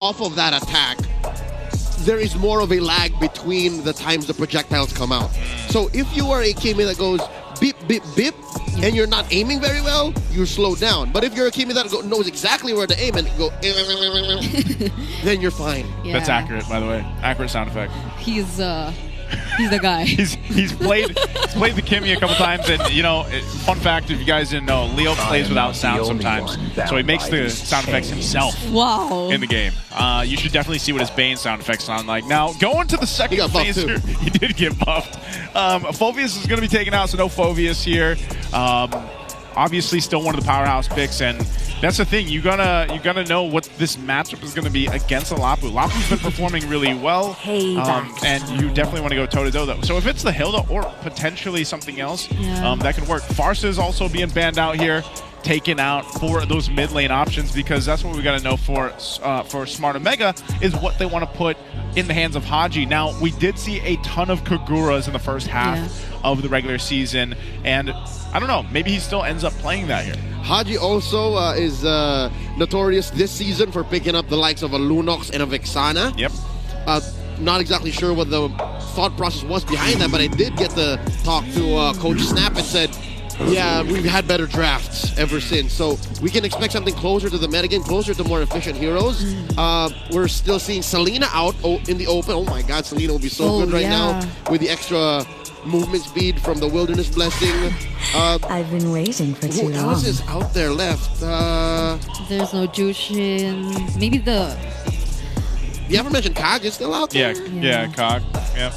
off of that attack, there is more of a lag between the times the projectiles come out. So if you are a Kimi that goes beep, beep, beep, and you're not aiming very well, you slow down. But if you're a Kimi that knows exactly where to aim and go, then you're fine. Yeah. That's accurate, by the way. Accurate sound effect. He's the guy. he's played the Kimi a couple times, and you know, fun fact if you guys didn't know, Leo plays without sound sometimes, so he makes the sound effects himself. Wow. In the game, you should definitely see what his Bane sound effects sound like. Now, going to the second phase here, he did get buffed. Phoveus is going to be taken out, so no Phoveus here. Obviously, still one of the powerhouse picks, and that's the thing. You gotta know what this matchup is gonna be against Lapu. Lapu's been performing really well, and you definitely want to go toe to toe though. So if it's the Hilda or potentially something else, that could work. Farsa is also being banned out here, taken out for those mid lane options, because that's what we gotta know for Smart Omega is what they want to put in the hands of Haji. Now, we did see a ton of Kaguras in the first half of the regular season, and I don't know, maybe he still ends up playing that here. Haji also is notorious this season for picking up the likes of a Lunox and a Vexana. Yep. Not exactly sure what the thought process was behind that, but I did get to talk to Coach Snap and said, yeah, we've had better drafts ever since. So we can expect something closer to the metagame, closer to more efficient heroes. We're still seeing Selena out in the open. Oh my God, Selena will be so good right now with the extra movement speed from the Wilderness Blessing. I've been waiting for too long. Who else is out there left? There's no Jushin. Maybe the... You haven't mentioned Kag is still out there? Yeah, Kag. Yeah.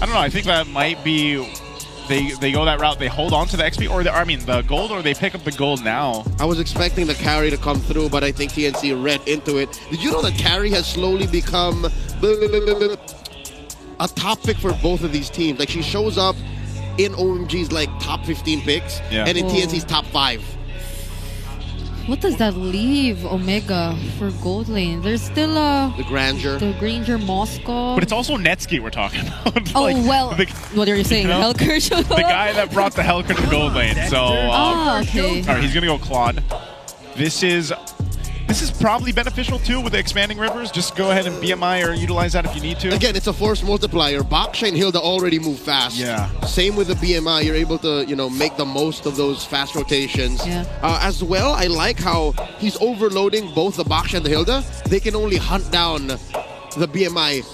I don't know. I think that might be... They go that route. They hold on to the XP, or the gold, or they pick up the gold now. I was expecting the carry to come through, but I think TNC read into it. Did you know that carry has slowly become a top pick for both of these teams? Like, she shows up in OMG's like top 15 picks, and in TNC's top 5. What does that leave Omega for gold lane? There's still the Granger But Moscow. it's also Netsky we're talking about. Oh, well, what are you saying? Hellkirch? The guy that brought the Hellkirch to gold lane. So, okay. All right, he's gonna go Claude. This is probably beneficial too with the expanding rivers. Just go ahead and BMI or utilize that if you need to. Again, it's a force multiplier. Baksha and Hilda already move fast. Yeah. Same with the BMI. You're able to, make the most of those fast rotations. Yeah. As well, I like how he's overloading both the Baksha and the Hilda. They can only hunt down the BMI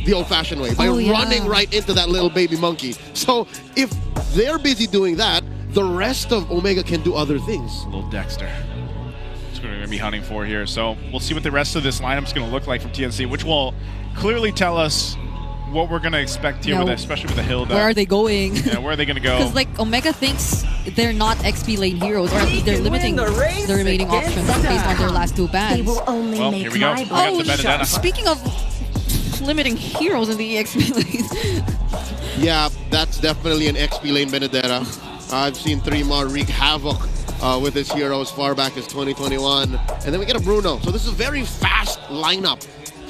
the old-fashioned way by running right into that little baby monkey. So if they're busy doing that, the rest of Omega can do other things. Little Dexter. We're going to be hunting for here. So we'll see what the rest of this lineup is going to look like from TNC, which will clearly tell us what we're going to expect here, especially with the Hilda. Where are they going? Yeah, where are they going to go? Because like Omega thinks they're not XP lane heroes, or at least they're limiting the remaining options based on their last 2 bans. Well, here we go. We got the Benedetta. Speaking of limiting heroes in the XP lane. Yeah, that's definitely an XP lane Benedetta. I've seen 3mar wreak havoc with his hero as far back as 2021. And then we get a Bruno. So this is a very fast lineup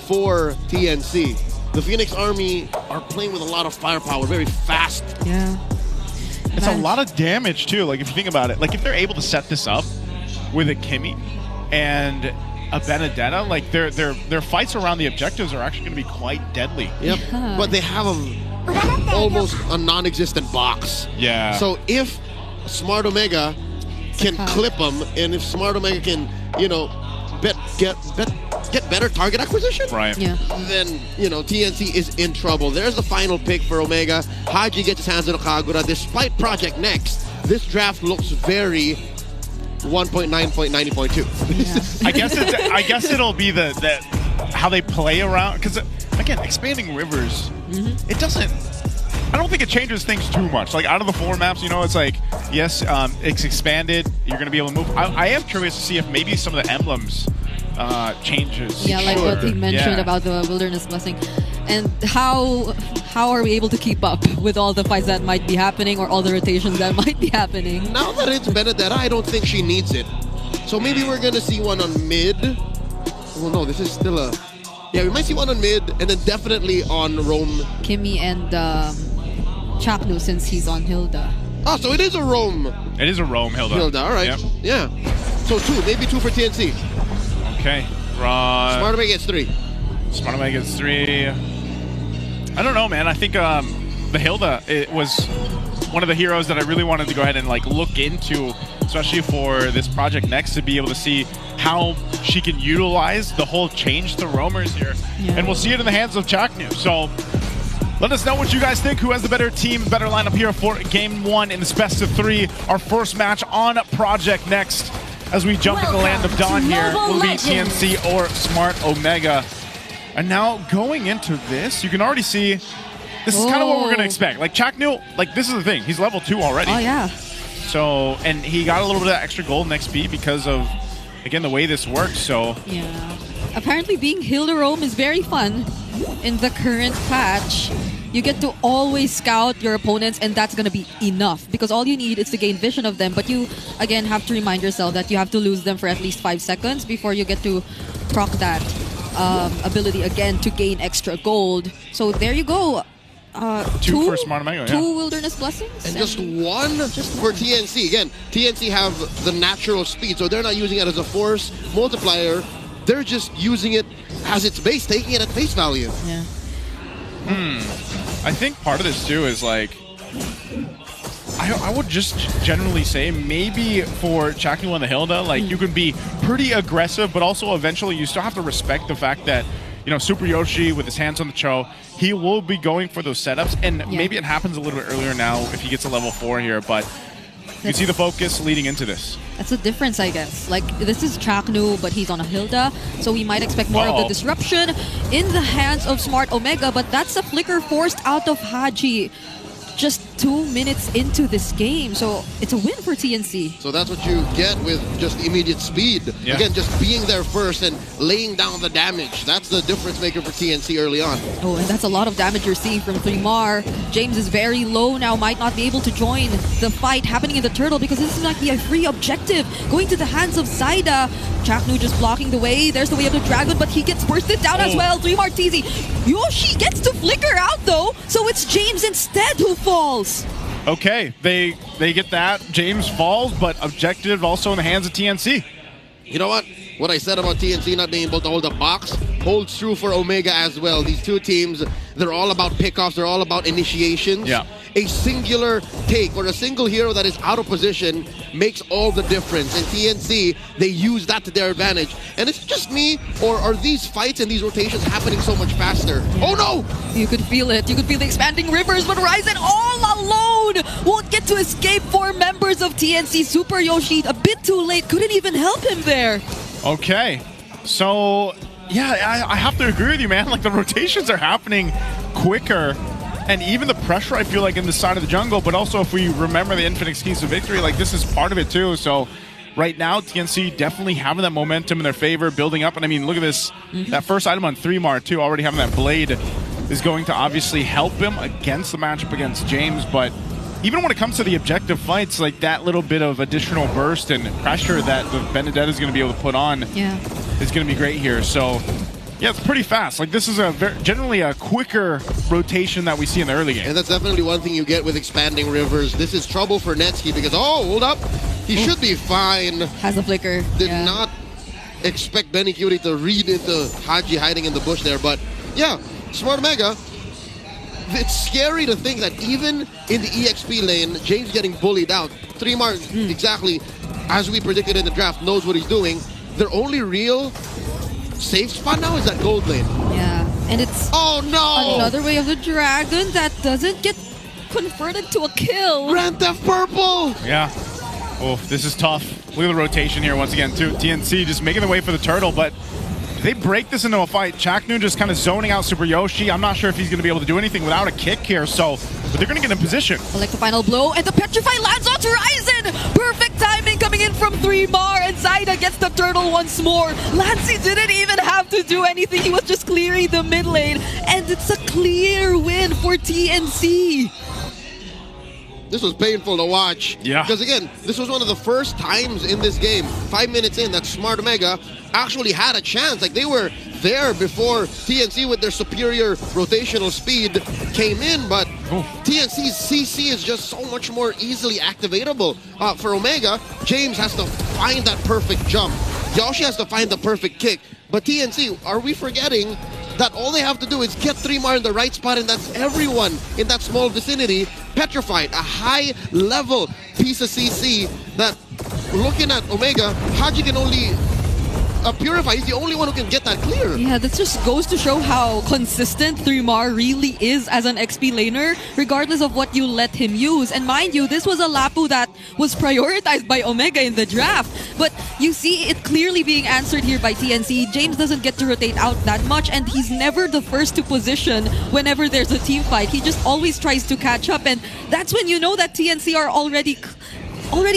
for TNC. The Phoenix Army are playing with a lot of firepower, very fast. Yeah. It's a lot of damage too, like if you think about it. Like if they're able to set this up with a Kimi and a Benedetta, like their fights around the objectives are actually going to be quite deadly. Yep. Yeah. But they have almost a non-existent box. Yeah. So if Smart Omega can clip them, and if Smart Omega can, get better target acquisition, right? Yeah. Then TNC is in trouble. There's the final pick for Omega. Haji gets his hands on Kagura. Despite Project Next, this draft looks very 1.9.90.2. Yeah. I guess it'll be the how they play around, because again, expanding rivers, it doesn't. I don't think it changes things too much. Like out of the 4 maps, it's like, yes, it's expanded. You're going to be able to move. I am curious to see if maybe some of the emblems changes. Yeah, like what he mentioned about the Wilderness Blessing. And how are we able to keep up with all the fights that might be happening, or all the rotations that might be happening? Now that it's Benedetta, I don't think she needs it. So maybe we're going to see one on mid. Well, no, this is still a... Yeah, we might see one on mid, and then definitely on Rome. Kimi and Chaknu, since he's on Hilda. Oh, so it is a Rome. It is a Rome Hilda. Hilda, all right. Yep. Yeah. So maybe two for TNC. Okay. Smart Omega gets 3. Smart Omega gets 3. I don't know, man. I think the Hilda, it was one of the heroes that I really wanted to go ahead and like look into, especially for this project next, to be able to see how she can utilize the whole change to roamers here. Yeah. And we'll see it in the hands of Chaknu. So let us know what you guys think. Who has the better team, better lineup here for Game 1 in this best of 3. Our first match on Project next as we jump in the land of Dawn here. Will be TNC or Smart Omega. And now going into this, you can already see this is kind of what we're going to expect. Like Chaknu, like this is the thing. He's level 2 already. Oh, yeah. So, and he got a little bit of that extra gold next XP because of, again, the way this works. So, yeah. Apparently being Hilda Roam is very fun in the current patch. You get to always scout your opponents, and that's going to be enough because all you need is to gain vision of them. But you, again, have to remind yourself that you have to lose them for at least 5 seconds before you get to proc that ability again to gain extra gold. So there you go. 2 for Smart Omega, 2 Wilderness Blessings. And just one for TNC. Again, TNC have the natural speed, so they're not using it as a force multiplier. They're just using it as its base, taking it at face value. Yeah. I think part of this too is like, I would just generally say maybe for Chaknu and the Hilda, like you can be pretty aggressive, but also eventually you still have to respect the fact that, you know, Super Yoshi with his hands on the Cho, he will be going for those setups, and maybe it happens a little bit earlier now if he gets a level 4 here, but you can see the focus leading into this. That's a difference, I guess. Like, this is Chaknu, but he's on a Hilda, so we might expect more of the disruption in the hands of Smart Omega, but that's a flicker forced out of Haji just 2 minutes into this game, so it's a win for TNC. So that's what you get with just immediate speed. Yeah. Again, just being there first and laying down the damage. That's the difference maker for TNC early on. Oh, and that's a lot of damage you're seeing from 3mar. James is very low now, might not be able to join the fight happening in the turtle because this might be a free objective going to the hands of Zaida. Chaknu just blocking the way. There's the way of the dragon, but he gets bursted down as well. 3mar TZ. Yoshi gets to flicker out though, so it's James instead who falls. Okay, they get that. James falls, but objective also in the hands of TNC. You know what? What I said about TNC not being able to hold the box holds true for Omega as well. These two teams, they're all about pickoffs. They're all about initiations. Yeah. A singular take or a single hero that is out of position makes all the difference. And TNC, they use that to their advantage. And it's just me, or are these fights and these rotations happening so much faster? Oh no! You could feel it. You could feel the expanding rivers, but Ryzen all alone won't get to escape 4 members of TNC. Super Yoshi, a bit too late, couldn't even help him there. Okay, so yeah, I have to agree with you, man. Like the rotations are happening quicker. And even the pressure, I feel like, in the side of the jungle, but also if we remember the infinite keys of victory, like this is part of it too. So right now, TNC definitely having that momentum in their favor, building up. And I mean, look at this. That first item on 3mar too, already having that blade is going to obviously help him against the matchup against James. But even when it comes to the objective fights, like that little bit of additional burst and pressure that the Benedetta is going to be able to put on is going to be great here. So yeah, it's pretty fast. Like this is generally a quicker rotation that we see in the early game. And that's definitely one thing you get with expanding rivers. This is trouble for Netsky because, oh, hold up. He should be fine. Has a flicker. Did not expect Benny Cutie to read into Haji hiding in the bush there. But yeah, Smart Omega, it's scary to think that even in the EXP lane, James getting bullied out. 3mar, exactly as we predicted in the draft, knows what he's doing. Their only real safe spot now is that gold lane. Yeah, and it's another way of the dragon that doesn't get converted to a kill. Grand Theft Purple! Yeah. Oh, this is tough. Look at the rotation here once again, too. TNC just making the way for the turtle, but they break this into a fight. Chaknu just kind of zoning out Super Yoshi. I'm not sure if he's going to be able to do anything without a kick here, so but they're going to get in position. Select the final blow, and the Petrify lands onto Ryzen! Perfect timing coming in from 3mar, and Zaida gets the turtle once more. Lancey didn't even have to do anything. He was just clearing the mid lane, and it's a clear win for TNC. This was painful to watch. Yeah. Because again, this was one of the first times in this game, 5 minutes in, that Smart Omega actually had a chance. Like they were there before TNC with their superior rotational speed came in, but TNC's CC is just so much more easily activatable. For Omega, James has to find that perfect jump. Yoshi has to find the perfect kick. But TNC, are we forgetting that all they have to do is get 3mar in the right spot, and that's everyone in that small vicinity petrified. A high-level piece of CC that, looking at Omega, Haji can only purify. He's the only one who can get that clear. Yeah, this just goes to show how consistent 3mar really is as an XP laner, regardless of what you let him use. And mind you, this was a Lapu that was prioritized by Omega in the draft. But you see it clearly being answered here by TNC. James doesn't get to rotate out that much, and he's never the first to position whenever there's a team fight. He just always tries to catch up, and that's when you know that TNC are already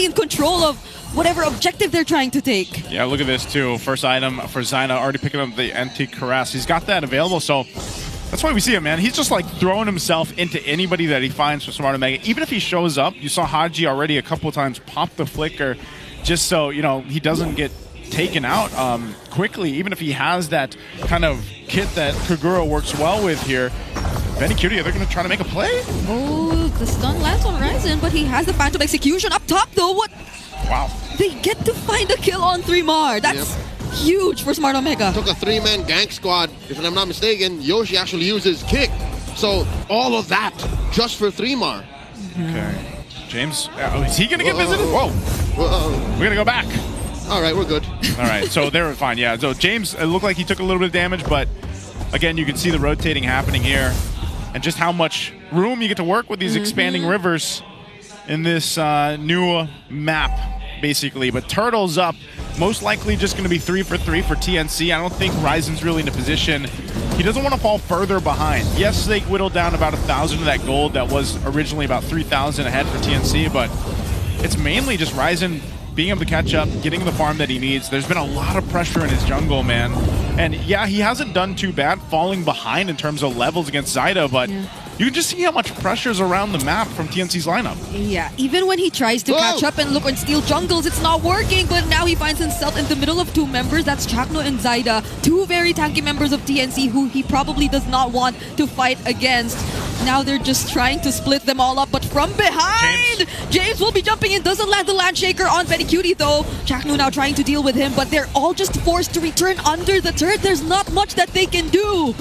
in control of whatever objective they're trying to take. Yeah, look at this too. First item for Zyna, already picking up the anti-caress. He's got that available, so that's why we see him, man. He's just like throwing himself into anybody that he finds for Smart Omega. Even if he shows up, you saw Haji already a couple of times pop the flicker just so, you know, he doesn't get taken out quickly, even if he has that kind of kit that Kagura works well with here. Benny Cutie, they're going to try to make a play? Oh, the stun lands on Ryzen, but he has the Phantom Execution up top though. What? Wow. They get to find a kill on 3mar. That's huge for Smart Omega. Took a 3-man gank squad. If I'm not mistaken, Yoshi actually uses kick. So all of that just for 3mar. Okay. James, is he going to get visited? Whoa. We're going to go back. All right, we're good. All right, so they were fine. Yeah, so James, it looked like he took a little bit of damage, but again, you can see the rotating happening here and just how much room you get to work with these expanding rivers in this new map, basically. But Turtle's up, most likely just going to be 3 for 3 for TNC. I don't think Ryzen's really in a position. He doesn't want to fall further behind. Yes, they whittled down about 1,000 of that gold that was originally about 3,000 ahead for TNC, but it's mainly just Ryzen being able to catch up, getting the farm that he needs. There's been a lot of pressure in his jungle, man. And yeah, he hasn't done too bad falling behind in terms of levels against Zyda, but you can just see how much pressure is around the map from TNC's lineup. Yeah, even when he tries to catch up and look and steal jungles, it's not working, but now he finds himself in the middle of two members. That's Chakno and Zyda, two very tanky members of TNC who he probably does not want to fight against. Now they're just trying to split them all up, but from behind, James will be jumping in. Doesn't land the Landshaker on Benny Cutie though. Chakno now trying to deal with him, but they're all just forced to return under the turret. There's not much that they can do.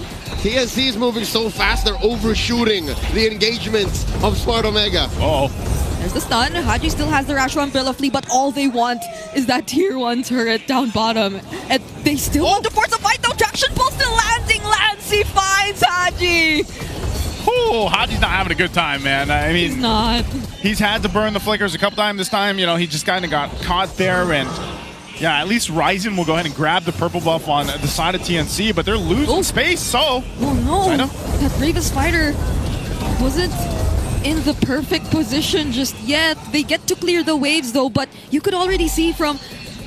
TNC is moving so fast, they're overshooting the engagements of Smart Omega. Uh-oh. There's the stun. Haji still has the Rashwan Mpl Ph, but all they want is that tier 1 turret down bottom. And they still want to force a fight though. Traction pull still landing. Lancey finds Haji. Oh, Haji's not having a good time, man. I mean, He's not. He's had to burn the flickers a couple times. This time, you know, he just kind of got caught there, and yeah, at least Ryzen will go ahead and grab the purple buff on the side of TNC, but they're losing space, so... Oh no, that Bravest Fighter wasn't in the perfect position just yet. They get to clear the waves though, but you could already see from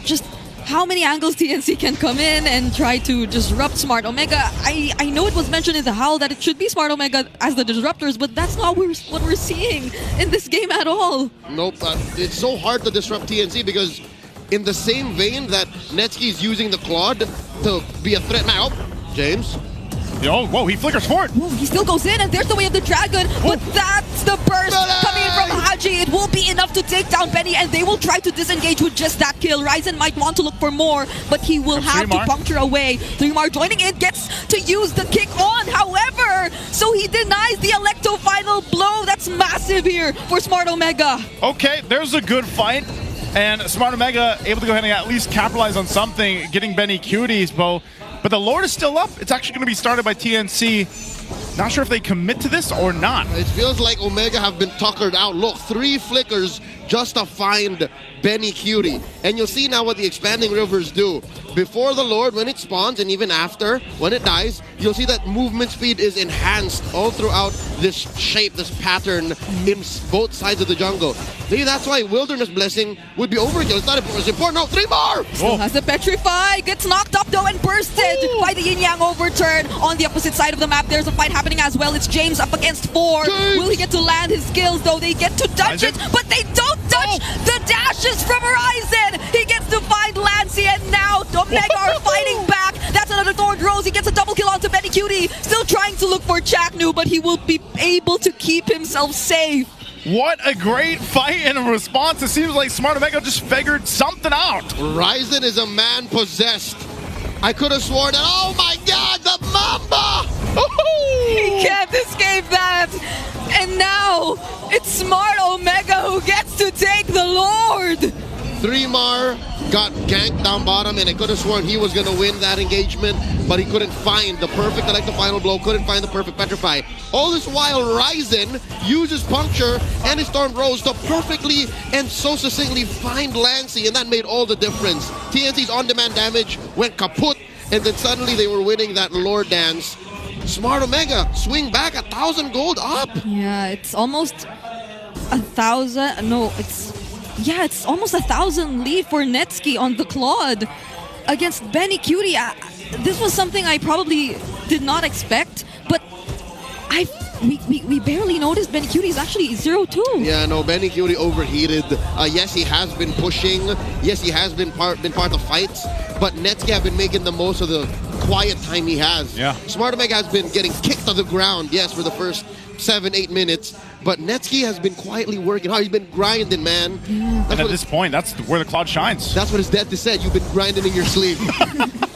just how many angles TNC can come in and try to disrupt Smart Omega. I know it was mentioned in the Howl that it should be Smart Omega as the disruptors, but that's not what we're seeing in this game at all. Nope, it's so hard to disrupt TNC because in the same vein that Netsky's using the Claude to be a threat now. James. Oh, whoa, he flickers forward. Whoa, he still goes in, and there's the way of the dragon, but that's the burst coming in from Haji. It will be enough to take down Benny, and they will try to disengage with just that kill. Ryzen might want to look for more, but he will have to puncture away. 3mar joining in, gets to use the kick on, however, so he denies the Electo final blow. That's massive here for Smart Omega. Okay, there's a good fight. And Smart Omega able to go ahead and at least capitalize on something, getting Benny Cutie's bow. But the Lord is still up. It's actually going to be started by TNC. Not sure if they commit to this or not. It feels like Omega have been tuckered out. Look, 3 flickers just to find Benny Cutie. And you'll see now what the expanding rivers do. Before the Lord, when it spawns, and even after, when it dies, you'll see that movement speed is enhanced all throughout this shape, this pattern in both sides of the jungle. See, that's why Wilderness Blessing would be overkill. It's not important. No, 3 more! Still has the Petrify. Gets knocked up though and bursted by the Yin Yang overturn. On the opposite side of the map, there's a fight happening as well. It's James up against 4. Will he get to land his skills though? They get to touch it, but they don't touch the dashes from Ryzen. He gets to find Lancey, and now Omega are fighting back. That's another Thorned Rose. He gets a double kill onto Benny Cutie. Still trying to look for Chaknu, but he will be able to keep himself safe. What a great fight and response. It seems like Smart Omega just figured something out. Ryzen is a man possessed. I could have sworn that, oh my god, the Mamba! He can't escape that! And now, it's Smart Omega who gets to take the Lord! 3mar got ganked down bottom, and I could have sworn he was going to win that engagement, but he couldn't find the perfect the final blow, couldn't find the perfect petrify. All this while, Ryzen uses Puncture and his Storm Rose to perfectly and so succinctly find Lancy, and that made all the difference. TNC's on-demand damage went kaput, and then suddenly they were winning that Lord Dance. Smart Omega swing back 1,000 gold up. Yeah, it's almost 1,000. No, it's almost 1,000 lead for Netsuki on the Claude against Benny Cutie. This was something I probably did not expect, but we barely noticed Benny Cutie is actually 0-2. Yeah, no, Benny Cutie overheated. Yes, he has been pushing. Yes, he has been part of fights, but Netsuki have been making the most of the quiet time he has. Yeah. Smart Omega has been getting kicked to the ground, yes, for the first 7-8 minutes, but Netsuki has been quietly working hard. He's been grinding, man. And at this point, that's where the Cloud shines. That's what his dad said. You've been grinding in your sleep.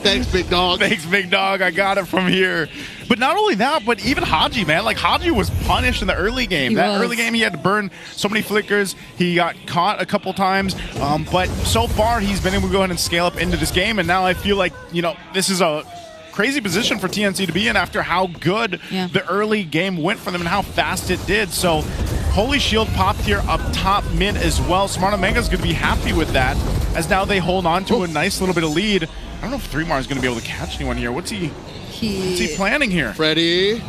Thanks, big dog. Thanks, big dog. I got it from here. But not only that, but even Haji, man. Like, Haji was punished in the early game. Early game, he had to burn so many flickers. He got caught a couple times. But so far, he's been able to go ahead and scale up into this game. And now I feel like, this is a crazy position for TNC to be in after how good the early game went for them and how fast it did. So Holy Shield popped here up top mid as well. Smart Omega's going to be happy with that as now they hold on to a nice little bit of lead. I don't know if 3mar is going to be able to catch anyone here. What's he planning here? Freddy.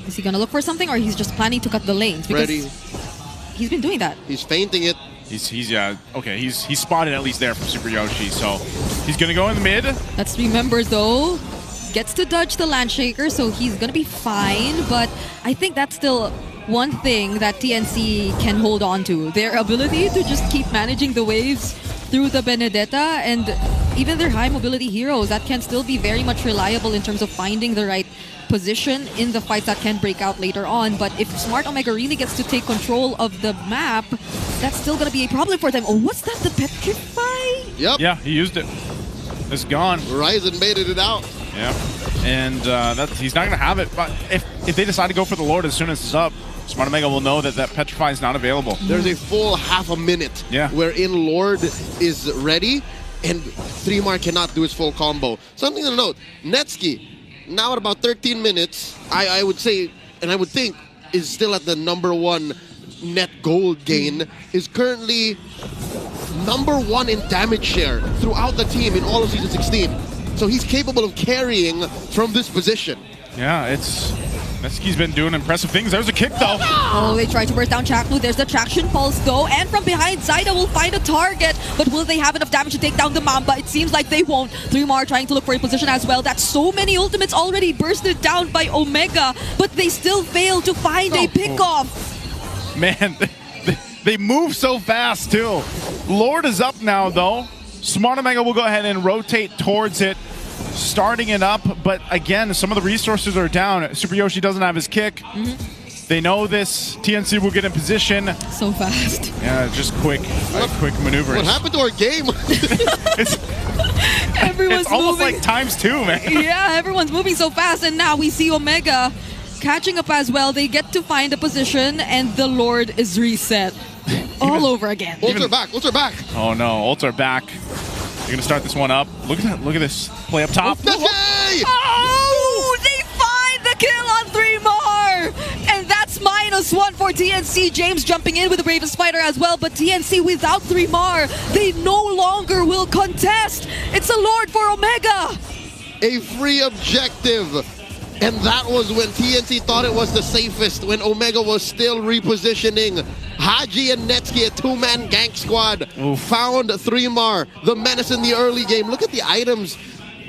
Is he going to look for something, or he's just planning to cut the lanes? Because Freddy. He's been doing that. He's feinting it. He's spotted at least there from Super Yoshi, so he's going to go in the mid. Let's remember, though, gets to dodge the Landshaker, so he's going to be fine, but I think that's still one thing that TNC can hold on to. Their ability to just keep managing the waves through the Benedetta, and even their high mobility heroes that can still be very much reliable in terms of finding the right position in the fights that can break out later on. But if Smart Omega really gets to take control of the map, that's still going to be a problem for them. Oh, what's that? The Petrify? Yep. Yeah, he used it. It's gone. Ryzen made it out. Yeah, and he's not going to have it. But if they decide to go for the Lord as soon as it's up, Smart Omega will know that Petrify is not available. There's a full half a minute wherein Lord is ready and 3mar cannot do his full combo. Something to note, Netsuki, now at about 13 minutes, I would say, and I would think, is still at the #1 net gold gain, is currently #1 in damage share throughout the team in all of Season 16. So he's capable of carrying from this position. Yeah, Netsuki's been doing impressive things. There's a kick, though. Oh, they try to burst down Chaklu. There's the traction pulse, though. And from behind, Zaida will find a target. But will they have enough damage to take down the Mamba? It seems like they won't. 3mar trying to look for a position as well. That's so many ultimates already bursted down by Omega. But they still fail to find a pickoff. Man, they move so fast, too. Lord is up now, though. Smart Omega will go ahead and rotate towards it, starting it up, but again, some of the resources are down. Super Yoshi doesn't have his kick. They know this. TNC will get in position. So fast. Yeah, just quick maneuvers. What happened to our game? Everyone's it's almost moving. Like ×2, man. Yeah, everyone's moving so fast, and now we see Omega catching up as well. They get to find a position, and the Lord is reset all over again. Ults are back. Oh no, ults are back. They're gonna start this one up. Look at that! Look at this play up top. Oh! They find the kill on 3mar, and that's -1 for TNC. James jumping in with the Raven Spider as well, but TNC without 3mar, they no longer will contest. It's a Lord for Omega. A free objective. And that was when TNC thought it was the safest, when Omega was still repositioning. Haji and Netsuki, a two-man gank squad, found 3mar, the menace in the early game. Look at the items.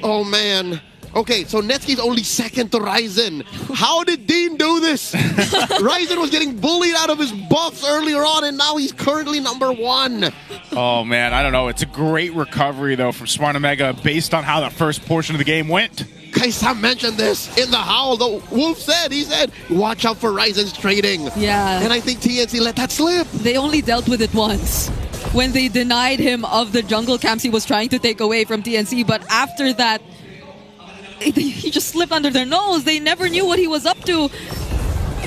Oh, man. Okay, so Netsuki's only second to Ryzen. How did Dean do this? Ryzen was getting bullied out of his buffs earlier on, and now he's currently #1. Oh, man, I don't know. It's a great recovery, though, from Smart Omega based on how the first portion of the game went. Kaisa mentioned this in the howl. The Wolf said, watch out for Ryzen's trading. Yeah. And I think TNC let that slip. They only dealt with it once, when they denied him of the jungle camps he was trying to take away from TNC. But after that, he just slipped under their nose. They never knew what he was up to.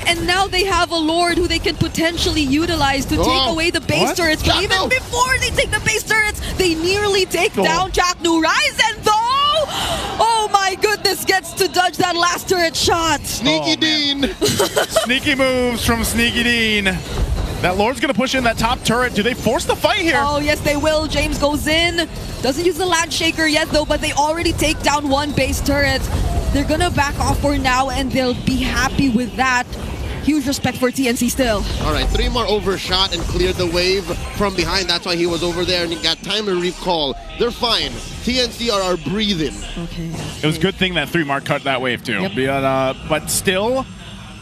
And now they have a Lord who they can potentially utilize to take away the base turrets. But even before they take the base turrets, they nearly take down Chaknu. Ryzen, though! Oh my goodness, gets to dodge that last turret shot. Sneaky Dean. Sneaky moves from Sneaky Dean. That Lord's going to push in that top turret. Do they force the fight here? Oh, yes, they will. James goes in. Doesn't use the Land Shaker yet, though, but they already take down one base turret. They're going to back off for now, and they'll be happy with that. Huge respect for TNC still. All right, 3 more overshot and cleared the wave from behind. That's why he was over there and he got time to recall. They're fine. TNC are breathing. Okay. It was a good thing that 3-mark cut that wave too. Yep. But still,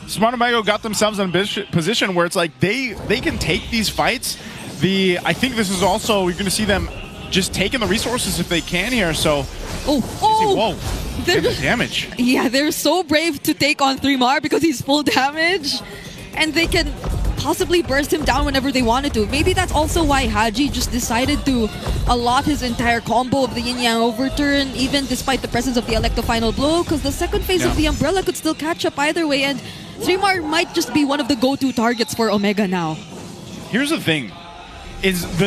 Smart Omega got themselves in a position where it's like they can take these fights. I think this is also, you're going to see them just taking the resources if they can here. So, whoa. The damage. Yeah, they're so brave to take on 3-Mar because he's full damage. And they can possibly burst him down whenever they wanted to. Maybe that's also why Haji just decided to allot his entire combo of the Yin-Yang overturn, even despite the presence of the Electo Final Blow, because the second phase of the Umbrella could still catch up either way, and 3-Mar might just be one of the go-to targets for Omega now. Here's the thing.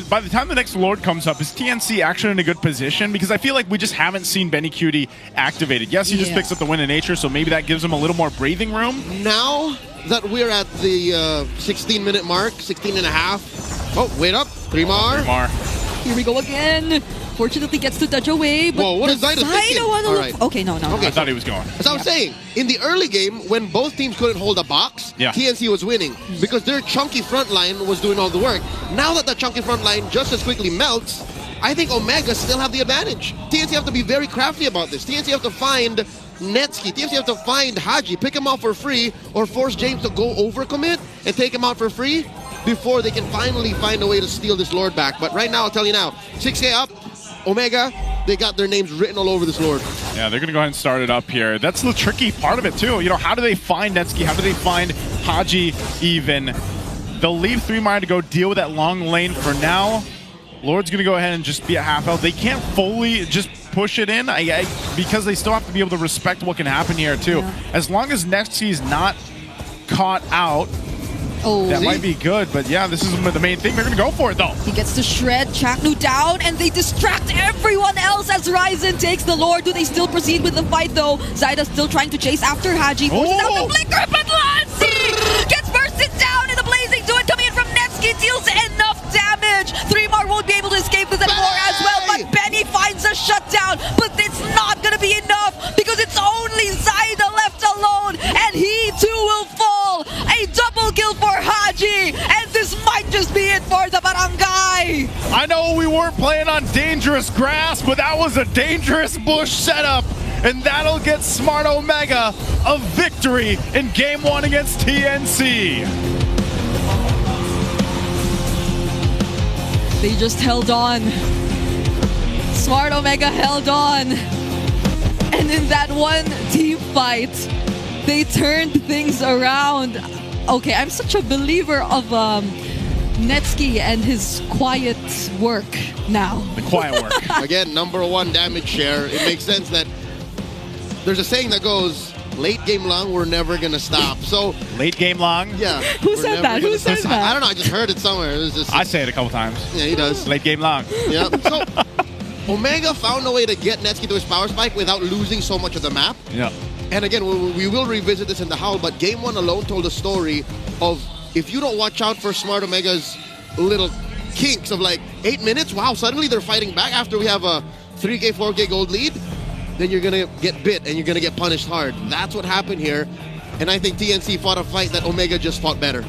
By the time the next Lord comes up, is TNC actually in a good position? Because I feel like we just haven't seen Benny Cutie activated. Yes, he just picks up the Wind of Nature, so maybe that gives him a little more breathing room. Now that we're at the 16-minute mark, 16 and a half. Oh, wait up. 3-Mar. 3-Mar. Here we go again. Fortunately gets to dodge away, but whoa, what is Zyda thinking? All right. Okay, no. Okay, I thought he was going. As I was saying, in the early game, when both teams couldn't hold a box, TNC was winning because their chunky front line was doing all the work. Now that the chunky front line just as quickly melts, I think Omega still have the advantage. TNC have to be very crafty about this. TNC have to find Netsky. TNC have to find Haji, pick him out for free, or force James to go overcommit and take him out for free before they can finally find a way to steal this Lord back. But right now, I'll tell you now, 6K up, Omega, they got their names written all over this Lord. Yeah, they're going to go ahead and start it up here. That's the tricky part of it, too. You know, how do they find Netsky? How do they find Haji even? They'll leave 3-Mar to go deal with that long lane for now. Lord's going to go ahead and just be at half health. They can't fully just push it in because they still have to be able to respect what can happen here, too. Yeah. As long as Netsky's not caught out, that might be good, but yeah, this is the main thing. They're going to go for it, though. He gets to shred Chaknu down, and they distract everyone else as Ryzen takes the Lord. Do they still proceed with the fight, though? Zyda's still trying to chase after Haji. Forces out the Flicker, but Lancy gets bursted down, and the Blazing Duet coming in from Netsky deals enough damage. 3-Mar won't be able to escape this anymore as well, but Benny finds a shutdown, but it's not going to be enough because it's only Zyda left alone, and he too will fall. A double kill for Haji, and this might just be it for the barangay. I know we weren't playing on dangerous grass, but that was a dangerous bush setup, and that'll get Smart Omega a victory in Game 1 against TNC. They just held on. Smart Omega held on. And in that one team fight, they turned things around. Okay, I'm such a believer of Netsky and his quiet work now. The quiet work. Again, #1 damage share. It makes sense that there's a saying that goes, late game long, we're never going to stop. So late game long? Yeah. Who said that? Who said that? I don't know. I just heard it somewhere. It was just, I say it a couple times. Yeah, he does. Late game long. Yeah. So Omega found a way to get Netsky to his power spike without losing so much of the map. Yeah. And again, we will revisit this in the Howl, but Game 1 alone told a story of if you don't watch out for Smart Omega's little kinks of like 8 minutes, wow, suddenly they're fighting back after we have a 3K, 4K gold lead, then you're going to get bit and you're going to get punished hard. That's what happened here. And I think TNC fought a fight that Omega just fought better.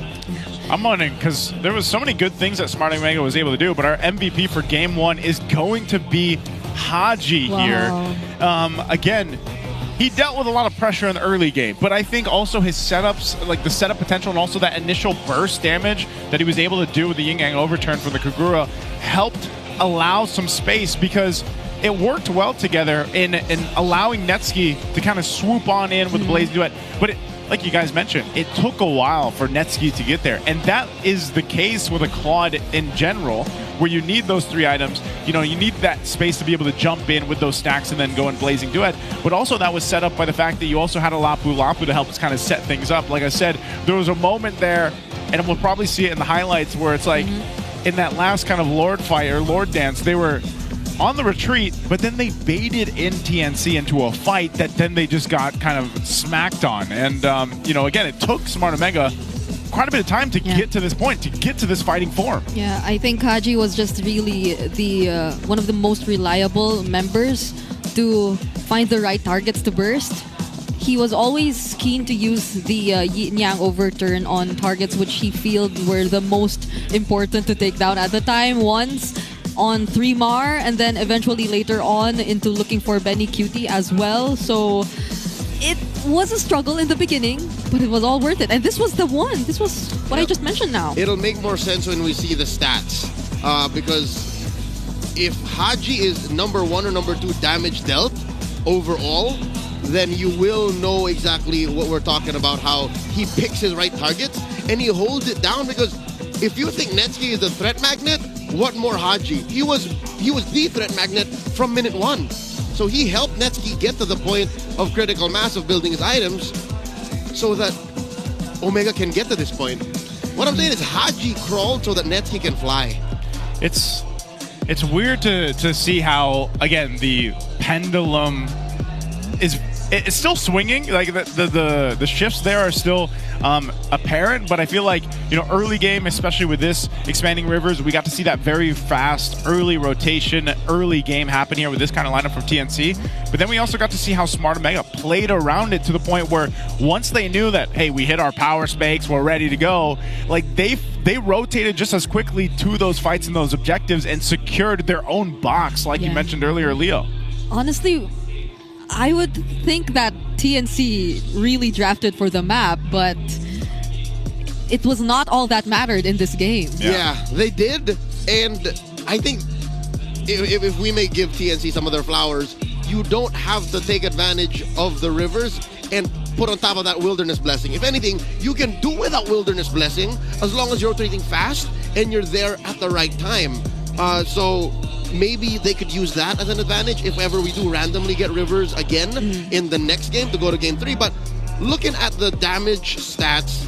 I'm wondering, because there was so many good things that Smart Omega was able to do, but our MVP for Game 1 is going to be Haji here. Again, he dealt with a lot of pressure in the early game, but I think also his setups, like the setup potential and also that initial burst damage that he was able to do with the Yin-Yang overturn for the Kagura helped allow some space because it worked well together in allowing Netsky to kind of swoop on in with the Blaze Duet. But like you guys mentioned, it took a while for Netsuki to get there. And that is the case with a Claude in general, where you need those 3 items. You know, you need that space to be able to jump in with those stacks and then go in Blazing Duet. But also that was set up by the fact that you also had a Lapu Lapu to help us kind of set things up. Like I said, there was a moment there, and we'll probably see it in the highlights, where it's like, in that last kind of Lord fight or Lord dance, they were on the retreat, but then they baited in Tnc into a fight that then they just got kind of smacked on. And, you know, again, it took Smart Omega quite a bit of time to get to this point, to get to this fighting form. Yeah, I think Kaji was just really the one of the most reliable members to find the right targets to burst. He was always keen to use the yin-yang overturn on targets which he felt were the most important to take down at the time. Once on 3-Mar, and then eventually later on into looking for Benny Cutie as well. So it was a struggle in the beginning, but it was all worth it. And this was the one. This was what I just mentioned now. It'll make more sense when we see the stats. Because if Haji is number 1 or number 2 damage dealt overall, then you will know exactly what we're talking about, how he picks his right targets and he holds it down. Because if you think Netsuki is the threat magnet, what more Haji? He was the threat magnet from minute 1. So he helped Netsuki get to the point of critical mass of building his items so that Omega can get to this point. What I'm saying is Haji crawled so that Netsuki can fly. It's weird to see how, again, the pendulum it's still swinging. Like the shifts there are still apparent, but I feel like, you know, early game, especially with this expanding rivers, we got to see that very fast early rotation, early game happen here with this kind of lineup from TNC. But then we also got to see how Smart Omega played around it to the point where once they knew that, hey, we hit our power spikes, we're ready to go, like they rotated just as quickly to those fights and those objectives and secured their own box, like you mentioned earlier, Leo. Honestly, I would think that TNC really drafted for the map, but it was not all that mattered in this game. Yeah, they did. And I think if we may give TNC some of their flowers, you don't have to take advantage of the rivers and put on top of that Wilderness Blessing. If anything, you can do without Wilderness Blessing as long as you're rotating fast and you're there at the right time. So maybe they could use that as an advantage if ever we do randomly get rivers again in the next game to go to game 3. But looking at the damage stats,